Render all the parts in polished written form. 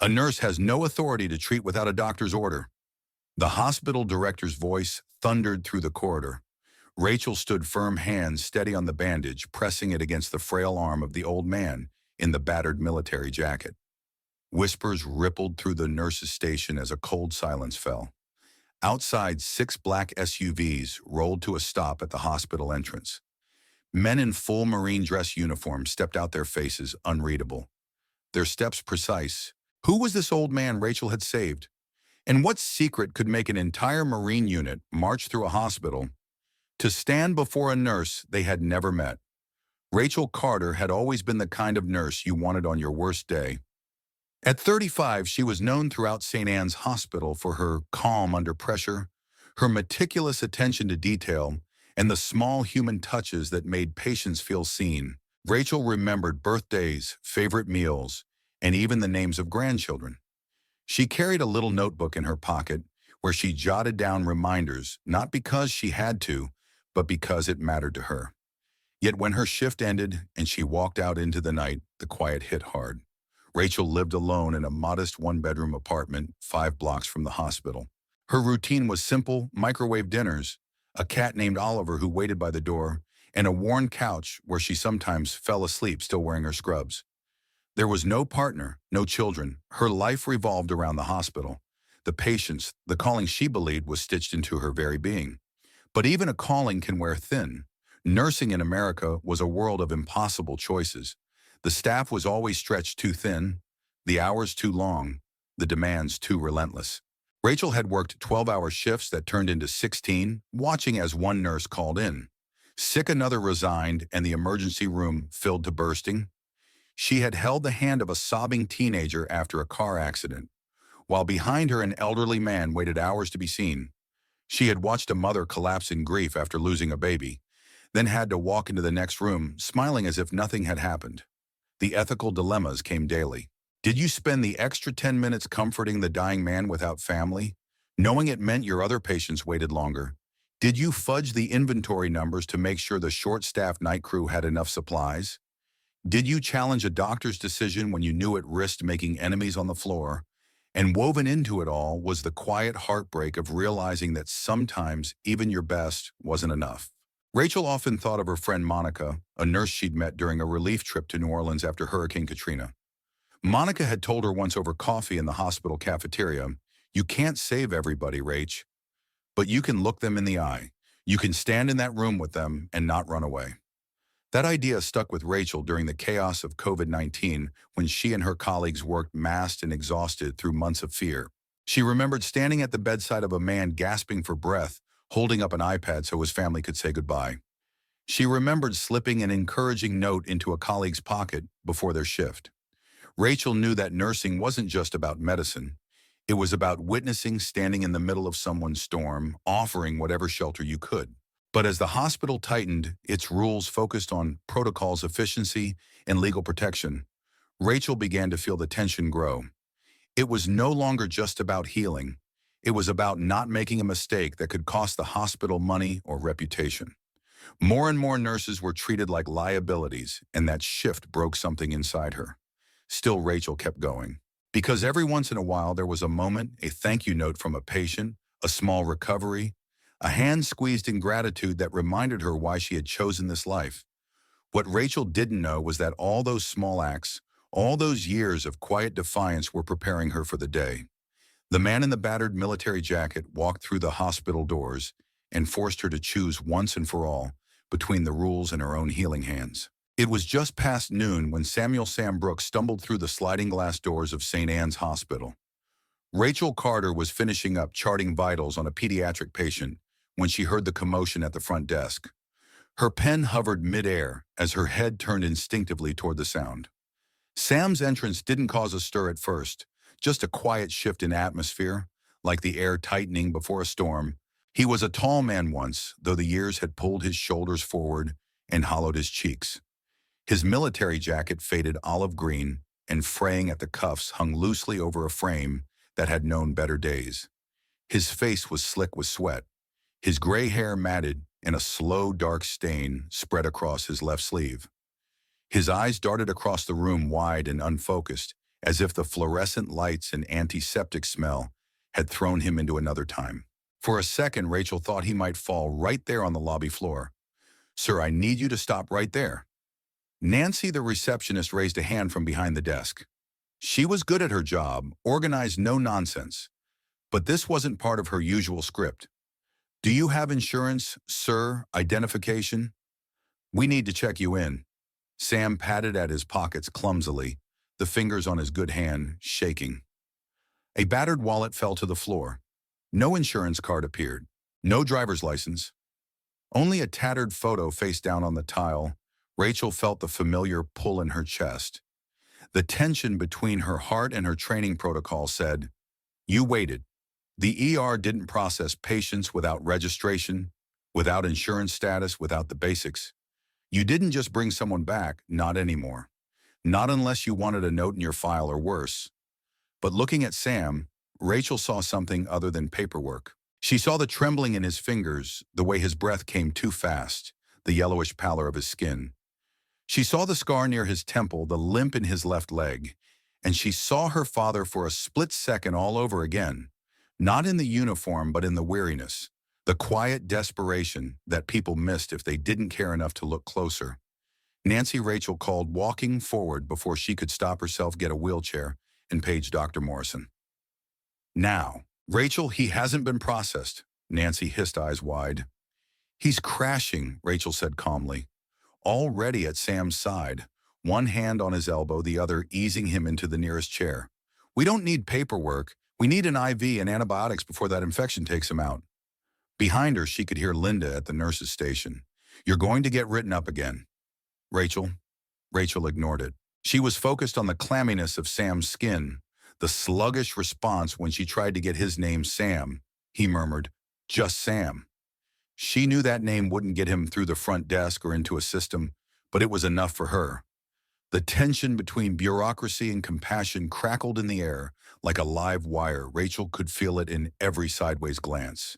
A nurse has no authority to treat without a doctor's order. The hospital director's voice thundered through the corridor. Rachel stood firm, hands steady on the bandage, pressing it against the frail arm of the old man in the battered military jacket. Whispers rippled through the nurse's station as a cold silence fell. Outside, 6 black SUVs rolled to a stop at the hospital entrance. Men in full Marine dress uniforms stepped out, their faces unreadable, their steps precise. Who was this old man Rachel had saved? And what secret could make an entire Marine unit march through a hospital to stand before a nurse they had never met? Rachel Carter had always been the kind of nurse you wanted on your worst day. At 35, she was known throughout St. Anne's Hospital for her calm under pressure, her meticulous attention to detail, and the small human touches that made patients feel seen. Rachel remembered birthdays, favorite meals, and even the names of grandchildren. She carried a little notebook in her pocket where she jotted down reminders, not because she had to, but because it mattered to her. Yet when her shift ended and she walked out into the night, the quiet hit hard. Rachel lived alone in a modest one-bedroom apartment 5 blocks from the hospital. Her routine was simple: microwave dinners, a cat named Oliver who waited by the door, and a worn couch where she sometimes fell asleep still wearing her scrubs. There was no partner, no children. Her life revolved around the hospital, the patients, the calling she believed was stitched into her very being. But even a calling can wear thin. Nursing in America was a world of impossible choices. The staff was always stretched too thin, the hours too long, the demands too relentless. Rachel had worked 12-hour shifts that turned into 16, watching as one nurse called in. Sick, another resigned, and the emergency room filled to bursting. She had held the hand of a sobbing teenager after a car accident, while behind her an elderly man waited hours to be seen. She had watched a mother collapse in grief after losing a baby, then had to walk into the next room, smiling as if nothing had happened. The ethical dilemmas came daily. Did you spend the extra 10 minutes comforting the dying man without family, knowing it meant your other patients waited longer? Did you fudge the inventory numbers to make sure the short-staffed night crew had enough supplies? Did you challenge a doctor's decision when you knew it risked making enemies on the floor? And woven into it all was the quiet heartbreak of realizing that sometimes even your best wasn't enough. Rachel often thought of her friend Monica, a nurse she'd met during a relief trip to New Orleans after Hurricane Katrina. Monica had told her once over coffee in the hospital cafeteria, "You can't save everybody, Rach, but you can look them in the eye. You can stand in that room with them and not run away." That idea stuck with Rachel during the chaos of COVID-19 when she and her colleagues worked masked and exhausted through months of fear. She remembered standing at the bedside of a man gasping for breath, holding up an iPad so his family could say goodbye. She remembered slipping an encouraging note into a colleague's pocket before their shift. Rachel knew that nursing wasn't just about medicine. It was about witnessing, standing in the middle of someone's storm, offering whatever shelter you could. But as the hospital tightened, its rules focused on protocols, efficiency, and legal protection, Rachel began to feel the tension grow. It was no longer just about healing. It was about not making a mistake that could cost the hospital money or reputation. More and more nurses were treated like liabilities, and that shift broke something inside her. Still, Rachel kept going. Because every once in a while there was a moment, a thank you note from a patient, a small recovery, a hand squeezed in gratitude that reminded her why she had chosen this life. What Rachel didn't know was that all those small acts, all those years of quiet defiance were preparing her for the day. The man in the battered military jacket walked through the hospital doors and forced her to choose once and for all between the rules and her own healing hands. It was just past noon when Samuel Sam Brooks stumbled through the sliding glass doors of St. Anne's Hospital. Rachel Carter was finishing up charting vitals on a pediatric patient when she heard the commotion at the front desk. Her pen hovered midair as her head turned instinctively toward the sound. Sam's entrance didn't cause a stir at first, just a quiet shift in atmosphere, like the air tightening before a storm. He was a tall man once, though the years had pulled his shoulders forward and hollowed his cheeks. His military jacket faded olive green, and fraying at the cuffs hung loosely over a frame that had known better days. His face was slick with sweat, his gray hair matted, and a slow, dark stain spread across his left sleeve. His eyes darted across the room wide and unfocused, as if the fluorescent lights and antiseptic smell had thrown him into another time. For a second, Rachel thought he might fall right there on the lobby floor. "Sir, I need you to stop right there." Nancy, the receptionist, raised a hand from behind the desk. She was good at her job, organized, no nonsense. But this wasn't part of her usual script. "Do you have insurance, sir? Identification? We need to check you in." Sam patted at his pockets clumsily, the fingers on his good hand shaking. A battered wallet fell to the floor. No insurance card appeared. No driver's license. Only a tattered photo face down on the tile. Rachel felt the familiar pull in her chest. The tension between her heart and her training protocol said, "You waited." The ER didn't process patients without registration, without insurance status, without the basics. You didn't just bring someone back, not anymore. Not unless you wanted a note in your file or worse. But looking at Sam, Rachel saw something other than paperwork. She saw the trembling in his fingers, the way his breath came too fast, the yellowish pallor of his skin. She saw the scar near his temple, the limp in his left leg, and she saw her father for a split second all over again. Not in the uniform, but in the weariness, the quiet desperation that people missed if they didn't care enough to look closer. Nancy Rachel called, walking forward before she could stop herself, get a wheelchair, and page Dr. Morrison. "Now, Rachel, he hasn't been processed," Nancy hissed, eyes wide. "He's crashing," Rachel said calmly, already at Sam's side, one hand on his elbow, the other easing him into the nearest chair. "We don't need paperwork. We need an IV and antibiotics before that infection takes him out." Behind her, she could hear Linda at the nurse's station. "You're going to get written up again." Rachel ignored it. She was focused on the clamminess of Sam's skin, the sluggish response when she tried to get his name. "Sam," he murmured, "just Sam." She knew that name wouldn't get him through the front desk or into a system, but it was enough for her. The tension between bureaucracy and compassion crackled in the air like a live wire. Rachel could feel it in every sideways glance,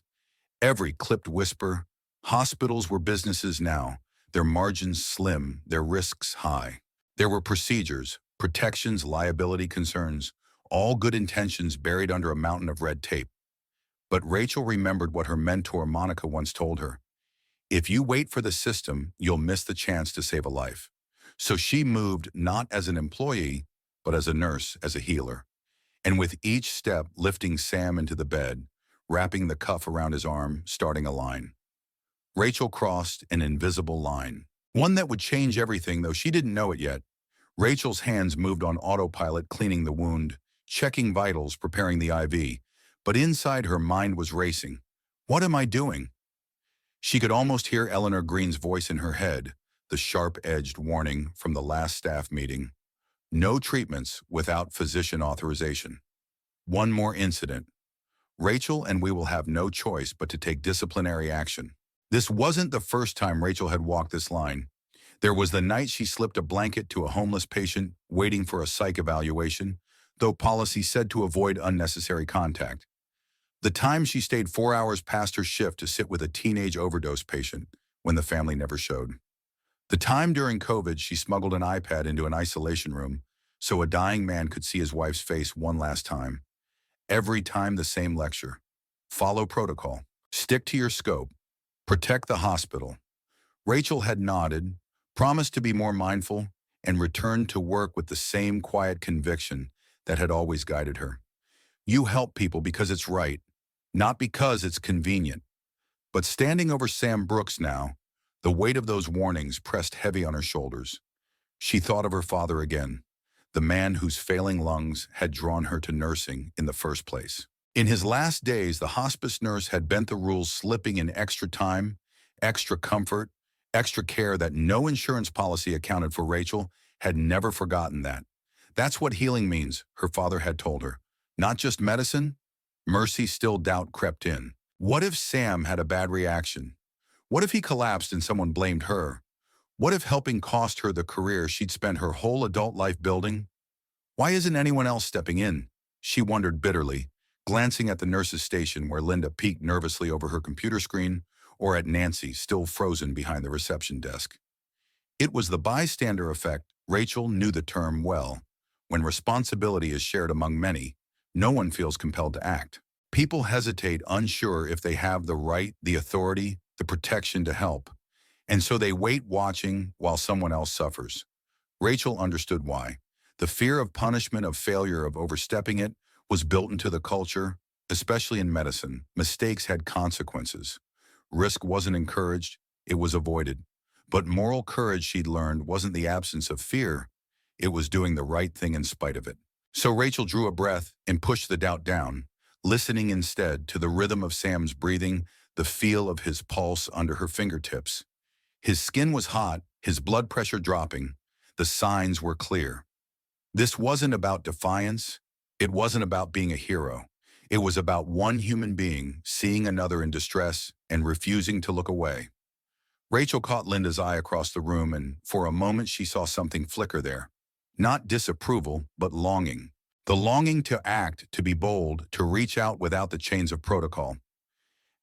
every clipped whisper. Hospitals were businesses now, their margins slim, their risks high. There were procedures, protections, liability concerns, all good intentions buried under a mountain of red tape. But Rachel remembered what her mentor Monica once told her. "If you wait for the system, you'll miss the chance to save a life." So she moved not as an employee, but as a nurse, as a healer. And with each step, lifting Sam into the bed, wrapping the cuff around his arm, starting a line. Rachel crossed an invisible line, one that would change everything, though she didn't know it yet. Rachel's hands moved on autopilot, cleaning the wound, checking vitals, preparing the IV. But inside, her mind was racing. "What am I doing?" She could almost hear Eleanor Green's voice in her head, the sharp-edged warning from the last staff meeting. No treatments without physician authorization. One more incident. Rachel and we will have no choice but to take disciplinary action. This wasn't the first time Rachel had walked this line. There was the night she slipped a blanket to a homeless patient waiting for a psych evaluation, though policy said to avoid unnecessary contact. The time she stayed 4 hours past her shift to sit with a teenage overdose patient when the family never showed. The time during COVID she smuggled an iPad into an isolation room so a dying man could see his wife's face one last time. Every time the same lecture. Follow protocol. Stick to your scope. Protect the hospital. Rachel had nodded, promised to be more mindful, and returned to work with the same quiet conviction that had always guided her. You help people because it's right, not because it's convenient. But standing over Sam Brooks now, the weight of those warnings pressed heavy on her shoulders. She thought of her father again, the man whose failing lungs had drawn her to nursing in the first place. In his last days, the hospice nurse had bent the rules, slipping in extra time, extra comfort, extra care that no insurance policy accounted for. Rachel had never forgotten that. That's what healing means, her father had told her. Not just medicine. Mercy. Still doubt crept in. What if Sam had a bad reaction? What if he collapsed and someone blamed her? What if helping cost her the career she'd spent her whole adult life building? Why isn't anyone else stepping in? She wondered bitterly, glancing at the nurse's station where Linda peeked nervously over her computer screen, or at Nancy, still frozen behind the reception desk. It was the bystander effect. Rachel knew the term well. when responsibility is shared among many, no one feels compelled to act. People hesitate, unsure if they have the right, the authority, the protection to help, and so they wait watching while someone else suffers. Rachel understood why. The fear of punishment, of failure, of overstepping it was built into the culture, especially in medicine. Mistakes had consequences. Risk wasn't encouraged, it was avoided. But moral courage, she'd learned, wasn't the absence of fear, it was doing the right thing in spite of it. So Rachel drew a breath and pushed the doubt down, listening instead to the rhythm of Sam's breathing, the feel of his pulse under her fingertips. His skin was hot, his blood pressure dropping. The signs were clear. This wasn't about defiance. It wasn't about being a hero. It was about one human being seeing another in distress and refusing to look away. Rachel caught Linda's eye across the room, and for a moment she saw something flicker there. Not disapproval, but longing. The longing to act, to be bold, to reach out without the chains of protocol.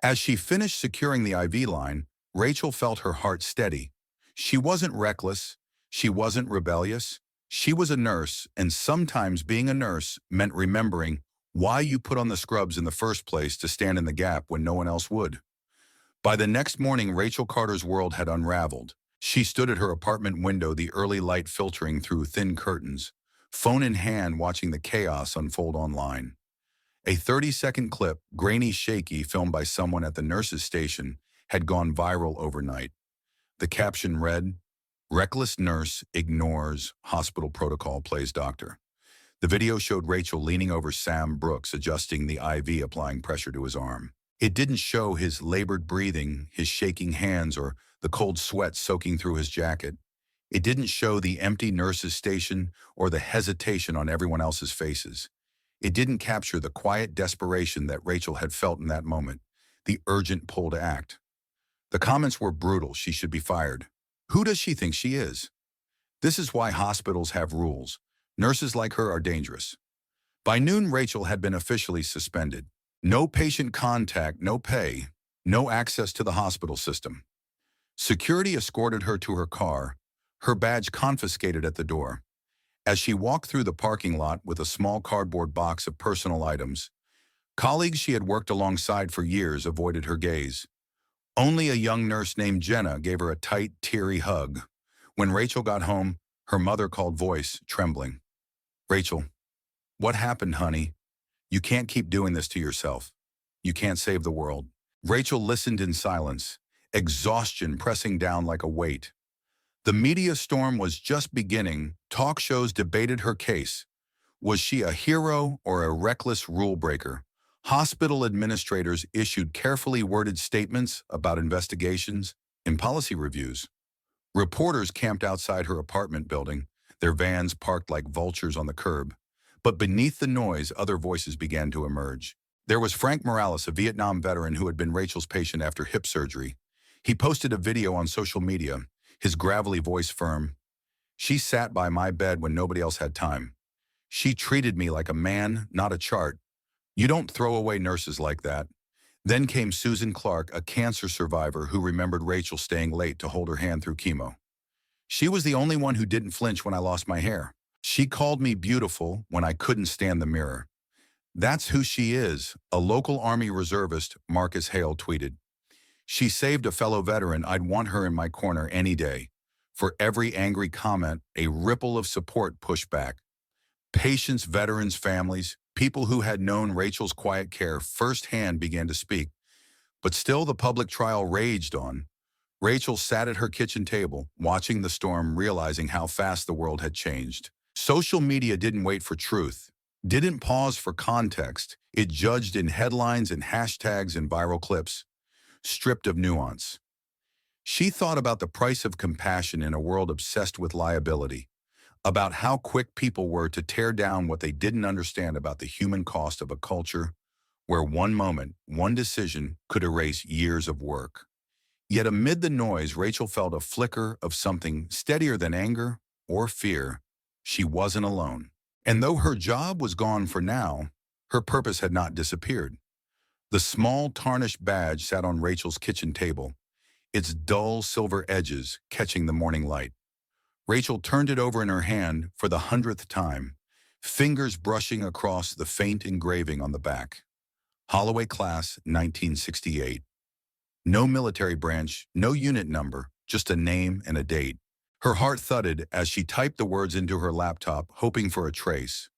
As she finished securing the IV line, Rachel felt her heart steady. She wasn't reckless. She wasn't rebellious. She was a nurse, and sometimes being a nurse meant remembering why you put on the scrubs in the first place, to stand in the gap when no one else would. By the next morning, Rachel Carter's world had unraveled. She stood at her apartment window, the early light filtering through thin curtains, phone in hand, watching the chaos unfold online. A 30-second clip, grainy, shaky, filmed by someone at the nurse's station, had gone viral overnight. The caption read, "Reckless nurse ignores hospital protocol, plays doctor." The video showed Rachel leaning over Sam Brooks, adjusting the IV, applying pressure to his arm. It didn't show his labored breathing, his shaking hands, or the cold sweat soaking through his jacket. It didn't show the empty nurse's station or the hesitation on everyone else's faces. It didn't capture the quiet desperation that Rachel had felt in that moment, the urgent pull to act. The comments were brutal. She should be fired. Who does she think she is? This is why hospitals have rules. Nurses like her are dangerous. By noon, Rachel had been officially suspended. No patient contact, no pay, no access to the hospital system. Security escorted her to her car, her badge confiscated at the door. As she walked through the parking lot with a small cardboard box of personal items, colleagues she had worked alongside for years avoided her gaze. Only a young nurse named Jenna gave her a tight, teary hug. When Rachel got home, her mother called, voice trembling. "Rachel, what happened, honey? You can't keep doing this to yourself. You can't save the world." Rachel listened in silence, exhaustion pressing down like a weight. The media storm was just beginning. Talk shows debated her case. Was she a hero or a reckless rule breaker? Hospital administrators issued carefully worded statements about investigations and policy reviews. Reporters camped outside her apartment building, their vans parked like vultures on the curb. But beneath the noise, other voices began to emerge. There was Frank Morales, a Vietnam veteran who had been Rachel's patient after hip surgery. He posted a video on social media, his gravelly voice firm. "She sat by my bed when nobody else had time. She treated me like a man, not a chart. You don't throw away nurses like that." Then came Susan Clark, a cancer survivor who remembered Rachel staying late to hold her hand through chemo. "She was the only one who didn't flinch when I lost my hair. She called me beautiful when I couldn't stand the mirror." That's who she is, a local Army reservist, Marcus Hale tweeted. "She saved a fellow veteran. I'd want her in my corner any day." For every angry comment, a ripple of support pushed back. Patients, veterans, families, people who had known Rachel's quiet care firsthand began to speak. But still the public trial raged on. Rachel sat at her kitchen table, watching the storm, realizing how fast the world had changed. Social media didn't wait for truth, didn't pause for context. It judged in headlines and hashtags and viral clips, stripped of nuance. She thought about the price of compassion in a world obsessed with liability, about how quick people were to tear down what they didn't understand about the human cost of a culture where one moment, one decision could erase years of work. Yet amid the noise, Rachel felt a flicker of something steadier than anger or fear. She wasn't alone. And though her job was gone for now, her purpose had not disappeared. The small tarnished badge sat on Rachel's kitchen table, its dull silver edges catching the morning light. Rachel turned it over in her hand for the 100th time. fingers brushing across the faint engraving on the back. Holloway Class, 1968. No military branch, no unit number, just a name and a date. Her heart thudded as she typed the words into her laptop, hoping for a trace.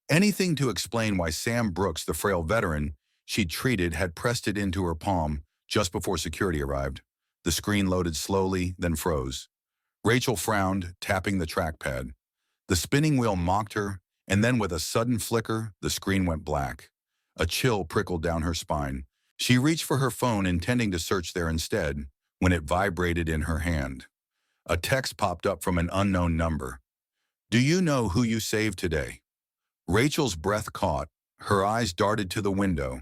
Anything to explain why Sam Brooks, the frail veteran she'd treated, had pressed it into her palm just before security arrived. The screen loaded slowly, then froze. Rachel frowned, tapping the trackpad. The spinning wheel mocked her, and then with a sudden flicker, the screen went black. A chill prickled down her spine. She reached for her phone, intending to search there instead, when it vibrated in her hand. A text popped up from an unknown number. "Do you know who you saved today?" Rachel's breath caught. Her eyes darted to the window.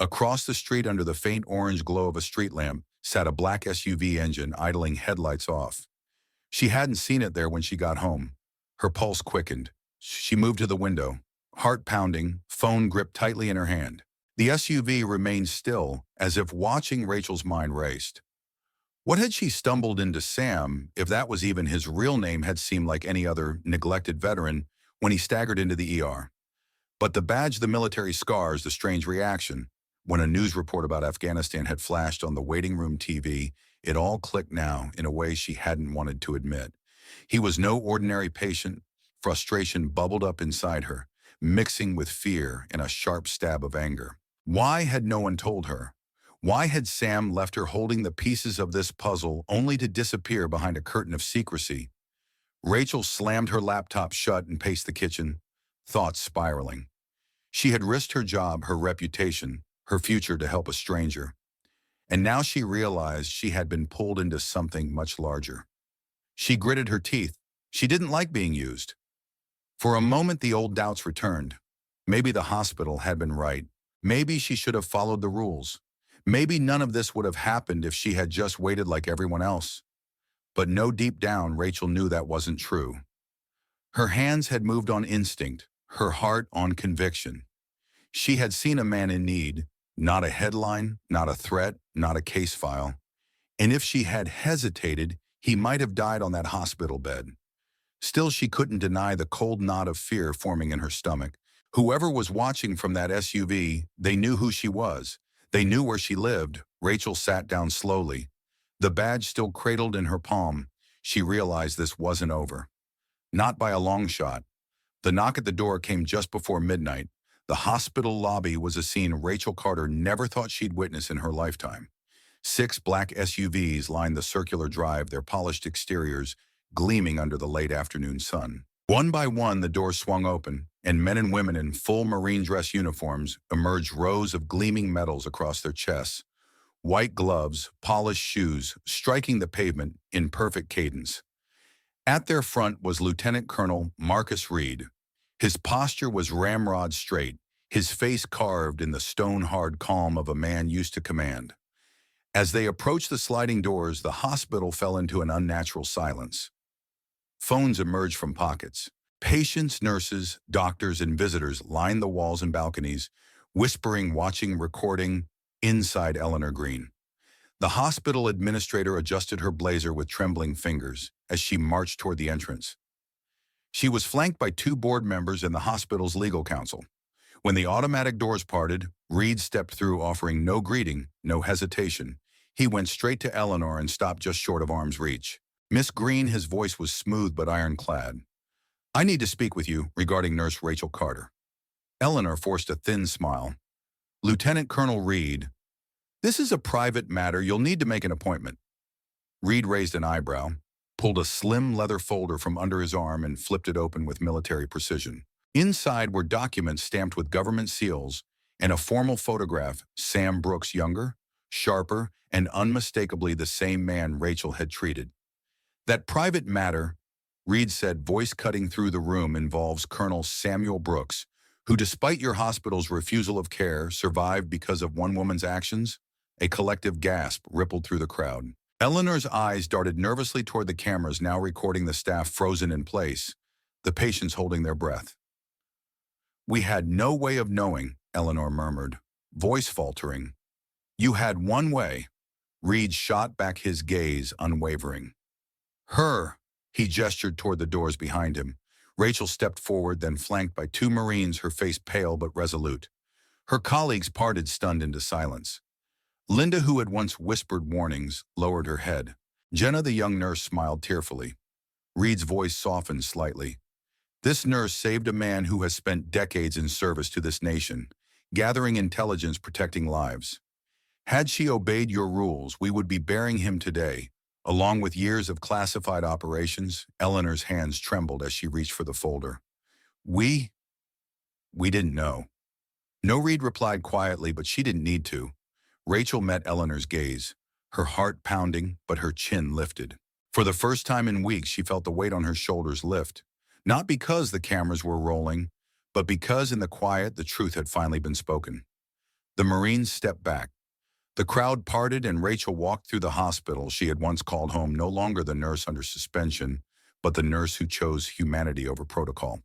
Across the street, under the faint orange glow of a street lamp, sat a black SUV engine idling, headlights off. She hadn't seen it there when she got home. Her pulse quickened. She moved to the window, heart pounding, phone gripped tightly in her hand. The SUV remained still, as if watching. Rachel's mind raced. What had she stumbled into? Sam, if that was even his real name, had seemed like any other neglected veteran when he staggered into the ER. But the badge, the military scars, the strange reaction. When a news report about Afghanistan had flashed on the waiting room TV, it all clicked now in a way she hadn't wanted to admit. He was no ordinary patient. Frustration bubbled up inside her, mixing with fear and a sharp stab of anger. Why had no one told her? Why had Sam left her holding the pieces of this puzzle only to disappear behind a curtain of secrecy? Rachel slammed her laptop shut and paced the kitchen, thoughts spiraling. She had risked her job, her reputation, her future to help a stranger. And now she realized she had been pulled into something much larger. She gritted her teeth. She didn't like being used. For a moment, the old doubts returned. Maybe the hospital had been right. Maybe she should have followed the rules. Maybe none of this would have happened if she had just waited like everyone else. But no, deep down, Rachel knew that wasn't true. Her hands had moved on instinct, her heart on conviction. She had seen a man in need, not a headline, not a threat, not a case file. And if she had hesitated, he might have died on that hospital bed. Still, she couldn't deny the cold knot of fear forming in her stomach. Whoever was watching from that SUV, they knew who she was. They knew where she lived. Rachel sat down slowly. The badge still cradled in her palm. She realized this wasn't over. Not by a long shot. The knock at the door came just before midnight. The hospital lobby was a scene Rachel Carter never thought she'd witness in her lifetime. 6 black SUVs lined the circular drive, their polished exteriors gleaming under the late afternoon sun. One by one, the doors swung open, and men and women in full marine dress uniforms emerged, rows of gleaming medals across their chests. White gloves, polished shoes, striking the pavement in perfect cadence. At their front was Lieutenant Colonel Marcus Reed. His posture was ramrod straight, his face carved in the stone-hard calm of a man used to command. As they approached the sliding doors, the hospital fell into an unnatural silence. Phones emerged from pockets. Patients, nurses, doctors, and visitors lined the walls and balconies, whispering, watching, recording. Inside, Eleanor Green. The hospital administrator adjusted her blazer with trembling fingers as she marched toward the entrance. She was flanked by 2 board members and the hospital's legal counsel. When the automatic doors parted, Reed stepped through, offering no greeting, no hesitation. He went straight to Eleanor and stopped just short of arm's reach. "Miss Green," his voice was smooth but ironclad. "I need to speak with you regarding Nurse Rachel Carter." Eleanor forced a thin smile. "Lieutenant Colonel Reed, this is a private matter. You'll need to make an appointment." Reed raised an eyebrow, pulled a slim leather folder from under his arm, and flipped it open with military precision. Inside were documents stamped with government seals and a formal photograph. Sam Brooks, younger, sharper, and unmistakably the same man Rachel had treated. "That private matter," Reed said, voice cutting through the room, "involves Colonel Samuel Brooks, who, despite your hospital's refusal of care, survived because of one woman's actions." A collective gasp rippled through the crowd. Eleanor's eyes darted nervously toward the cameras now recording the staff frozen in place, the patients holding their breath. "We had no way of knowing," Eleanor murmured, voice faltering. "You had one way." Reed shot back, his gaze unwavering. "Her," he gestured toward the doors behind him. Rachel stepped forward, then flanked by two Marines, her face pale but resolute. Her colleagues parted, stunned into silence. Linda, who had once whispered warnings, lowered her head. Jenna, the young nurse, smiled tearfully. Reed's voice softened slightly. This nurse saved a man who has spent decades in service to this nation, gathering intelligence, protecting lives. Had she obeyed your rules, we would be burying him today. Along with years of classified operations, Eleanor's hands trembled as she reached for the folder. We didn't know. No, Reed replied quietly, but she didn't need to. Rachel met Eleanor's gaze, her heart pounding, but her chin lifted. For the first time in weeks, she felt the weight on her shoulders lift. Not because the cameras were rolling, but because in the quiet, the truth had finally been spoken. The Marines stepped back. The crowd parted and Rachel walked through the hospital she had once called home, no longer the nurse under suspension, but the nurse who chose humanity over protocol.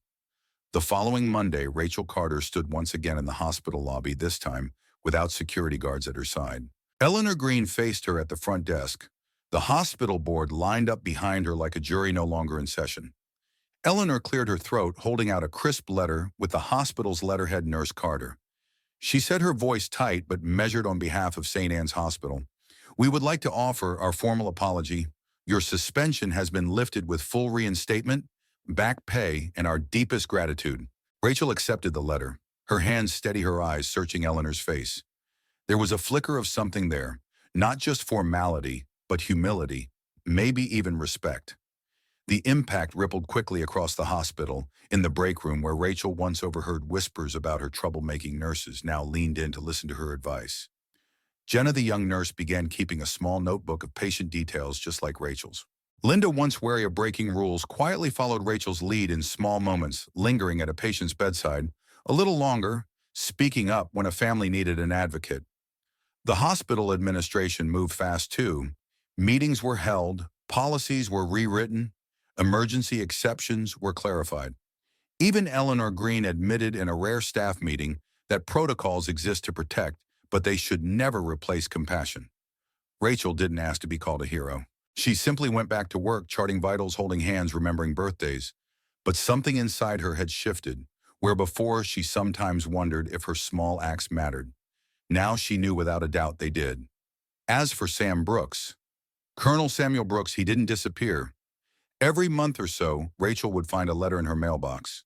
The following Monday, Rachel Carter stood once again in the hospital lobby, this time without security guards at her side. Eleanor Green faced her at the front desk. The hospital board lined up behind her like a jury no longer in session. Eleanor cleared her throat, holding out a crisp letter with the hospital's letterhead, Nurse Carter. She said, her voice tight but measured, on behalf of St. Anne's Hospital. We would like to offer our formal apology. Your suspension has been lifted with full reinstatement, back pay, and our deepest gratitude. Rachel accepted the letter, her hands steady, her eyes searching Eleanor's face. There was a flicker of something there, not just formality, but humility, maybe even respect. The impact rippled quickly across the hospital. In the break room, where Rachel once overheard whispers about her troublemaking nurses, now leaned in to listen to her advice. Jenna, the young nurse, began keeping a small notebook of patient details just like Rachel's. Linda, once wary of breaking rules, quietly followed Rachel's lead in small moments, lingering at a patient's bedside, a little longer, speaking up when a family needed an advocate. The hospital administration moved fast too. Meetings were held, policies were rewritten, emergency exceptions were clarified. Even Eleanor Green admitted in a rare staff meeting that protocols exist to protect, but they should never replace compassion. Rachel didn't ask to be called a hero. She simply went back to work, charting vitals, holding hands, remembering birthdays. But something inside her had shifted. Where before she sometimes wondered if her small acts mattered, now she knew without a doubt they did. As for Sam Brooks, Colonel Samuel Brooks, he didn't disappear. Every month or so, Rachel would find a letter in her mailbox.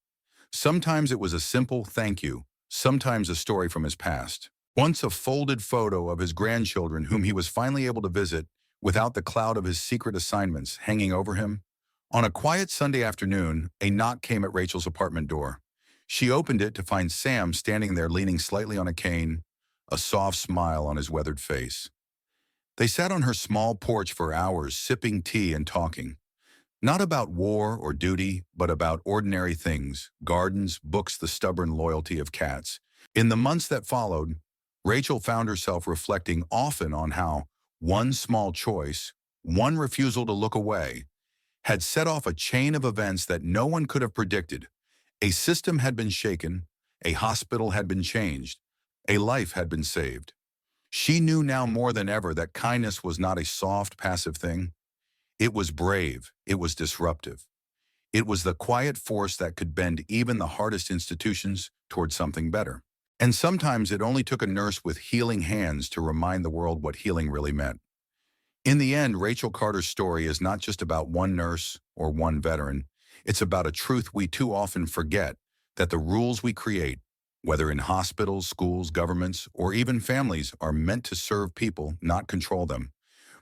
Sometimes it was a simple thank you, sometimes a story from his past. Once a folded photo of his grandchildren whom he was finally able to visit without the cloud of his secret assignments hanging over him. On a quiet Sunday afternoon, a knock came at Rachel's apartment door. She opened it to find Sam standing there, leaning slightly on a cane, a soft smile on his weathered face. They sat on her small porch for hours, sipping tea and talking. Not about war or duty, but about ordinary things, gardens, books, the stubborn loyalty of cats. In the months that followed, Rachel found herself reflecting often on how one small choice, one refusal to look away, had set off a chain of events that no one could have predicted. A system had been shaken, a hospital had been changed, a life had been saved. She knew now more than ever that kindness was not a soft, passive thing. It was brave, it was disruptive. It was the quiet force that could bend even the hardest institutions toward something better. And sometimes it only took a nurse with healing hands to remind the world what healing really meant. In the end, Rachel Carter's story is not just about one nurse or one veteran. It's about a truth we too often forget, that the rules we create, whether in hospitals, schools, governments, or even families, are meant to serve people, not control them.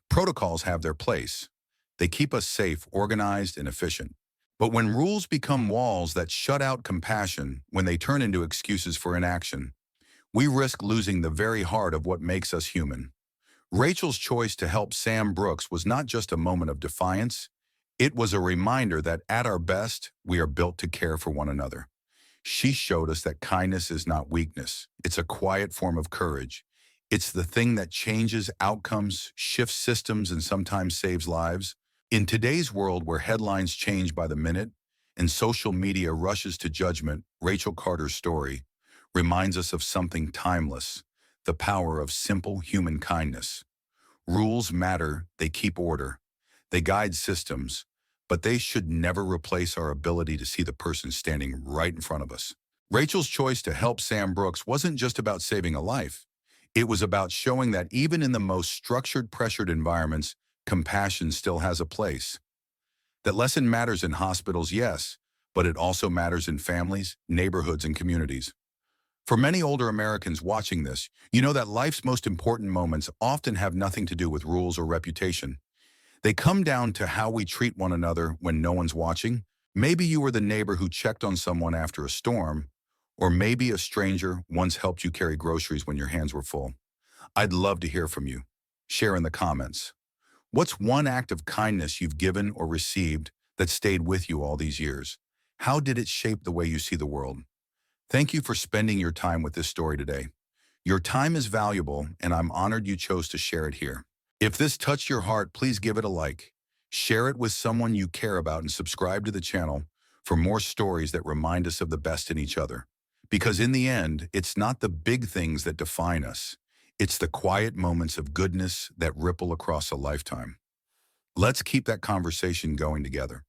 Protocols have their place. They keep us safe, organized, and efficient. But when rules become walls that shut out compassion, when they turn into excuses for inaction, we risk losing the very heart of what makes us human. Rachel's choice to help Sam Brooks was not just a moment of defiance. It was a reminder that at our best, we are built to care for one another. She showed us that kindness is not weakness. It's a quiet form of courage. It's the thing that changes outcomes, shifts systems, and sometimes saves lives. In today's world where headlines change by the minute and social media rushes to judgment, Rachel Carter's story reminds us of something timeless, the power of simple human kindness. Rules matter, they keep order, they guide systems, but they should never replace our ability to see the person standing right in front of us. Rachel's choice to help Sam Brooks wasn't just about saving a life. It was about showing that even in the most structured, pressured environments, compassion still has a place. That lesson matters in hospitals, yes, but it also matters in families, neighborhoods, and communities. For many older Americans watching this, you know that life's most important moments often have nothing to do with rules or reputation. They come down to how we treat one another when no one's watching. Maybe you were the neighbor who checked on someone after a storm, or maybe a stranger once helped you carry groceries when your hands were full. I'd love to hear from you. Share in the comments. What's one act of kindness you've given or received that stayed with you all these years? How did it shape the way you see the world? Thank you for spending your time with this story today. Your time is valuable, and I'm honored you chose to share it here. If this touched your heart, please give it a like. Share it with someone you care about and subscribe to the channel for more stories that remind us of the best in each other. Because in the end, it's not the big things that define us. It's the quiet moments of goodness that ripple across a lifetime. Let's keep that conversation going together.